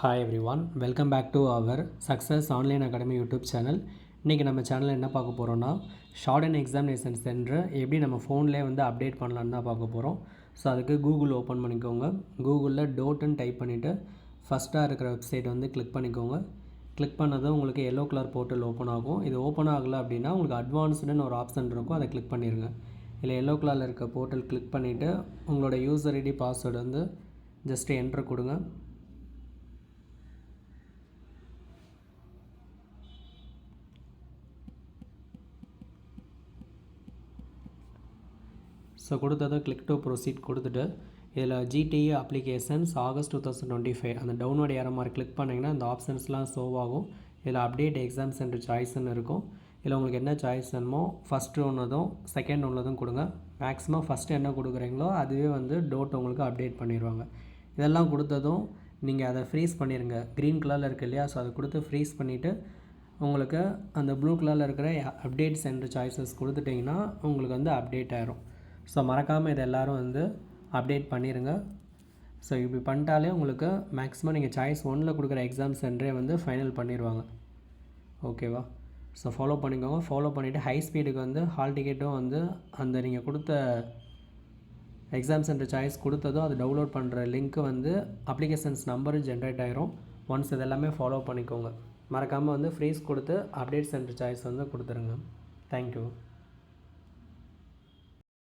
Hi everyone, welcome back to our success online academy YouTube channel. இன்றைக்கி நம்ம சேனலில் என்ன பார்க்க போகிறோன்னா, ஷார்ட் அண்ட் எக்ஸாமினேஷன் சென்டர் எப்படி நம்ம ஃபோன்லேயே வந்து அப்டேட் பண்ணலான்னு தான் பார்க்க போகிறோம். ஸோ அதுக்கு கூகுள் ஓப்பன் பண்ணிக்கோங்க. கூகுளில் டோட்டுன்னு டைப் பண்ணிவிட்டு ஃபஸ்ட்டாக இருக்கிற வெப்சைட் வந்து கிளிக் பண்ணிக்கோங்க. கிளிக் பண்ணதும் உங்களுக்கு எல்லோ கலர் போர்ட்டல் ஓப்பன் ஆகும். இது ஓப்பன் ஆகலை அப்படின்னா உங்களுக்கு அட்வான்ஸ்டுன்னு ஒரு ஆப்ஷன் இருக்கும், அதை கிளிக் பண்ணிடுங்க. இல்லை எல்லோ கலரில் இருக்க போர்ட்டல் கிளிக் பண்ணிவிட்டு உங்களோட யூசர் ஐடி பாஸ்வேர்டு வந்து ஜஸ்ட்டு என்ட்ரு கொடுங்க. ஸோ கொடுத்ததை கிளிக் டு ப்ரொசீட் கொடுத்துட்டு இதில் ஜிடிஏ அப்ளிகேஷன்ஸ் ஆகஸ்ட் 2025 அந்த டவுன்லோட் ஏற மாதிரி கிளிக் பண்ணிங்கன்னா இந்த ஆப்ஷன்ஸ்லாம் ஷோ ஆகும். இதில் அப்டேட் எக்ஸாம் சென்டர் சாய்ஸ்ன்னு இருக்கும். இதில் உங்களுக்கு என்ன சாய்ஸ் வேணுமோ ஃபஸ்ட்டு ஒன்றதும் செகண்ட் ஒன்றதும் கொடுங்க. மேக்ஸிமம் ஃபஸ்ட்டு என்ன கொடுக்குறீங்களோ அதுவே வந்து டோட் உங்களுக்கு அப்டேட் பண்ணிடுவாங்க. இதெல்லாம் கொடுத்ததும் நீங்கள் அதை ஃப்ரீஸ் பண்ணிடுங்க. க்ரீன் கலரில் இருக்குது இல்லையா, ஸோ அதை கொடுத்து ஃப்ரீஸ் பண்ணிவிட்டு உங்களுக்கு அந்த ப்ளூ கலரில் இருக்கிற அப்டேட் சென்டர் சாய்ஸஸ் கொடுத்துட்டிங்கன்னா உங்களுக்கு வந்து அப்டேட் ஆகிரும். ஸோ மறக்காமல் இதை எல்லோரும் வந்து அப்டேட் பண்ணிடுங்க. ஸோ இப்படி பண்ணிட்டாலே உங்களுக்கு மேக்ஸிமம் நீங்கள் சாய்ஸ் 1ல் கொடுக்குற எக்ஸாம் சென்டரே வந்து ஃபைனல் பண்ணிடுவாங்க. ஓகேவா? ஸோ ஃபாலோ பண்ணிக்கோங்க. ஃபாலோ பண்ணிவிட்டு ஹை ஸ்பீடுக்கு வந்து ஹால் டிக்கெட்டும் வந்து அந்த நீங்கள் கொடுத்த எக்ஸாம் சென்டர் சாய்ஸ் கொடுத்ததும் அது டவுன்லோட் பண்ணுற லிங்க்கு வந்து அப்ளிகேஷன்ஸ் நம்பரும் ஜென்ரேட் ஆகிரும். ஒன்ஸ் இதெல்லாமே ஃபாலோ பண்ணிக்கோங்க. மறக்காமல் வந்து ஃப்ரீஸ் கொடுத்து அப்டேட் சென்டர் சாய்ஸ் வந்து கொடுத்துருங்க. தேங்க்யூ.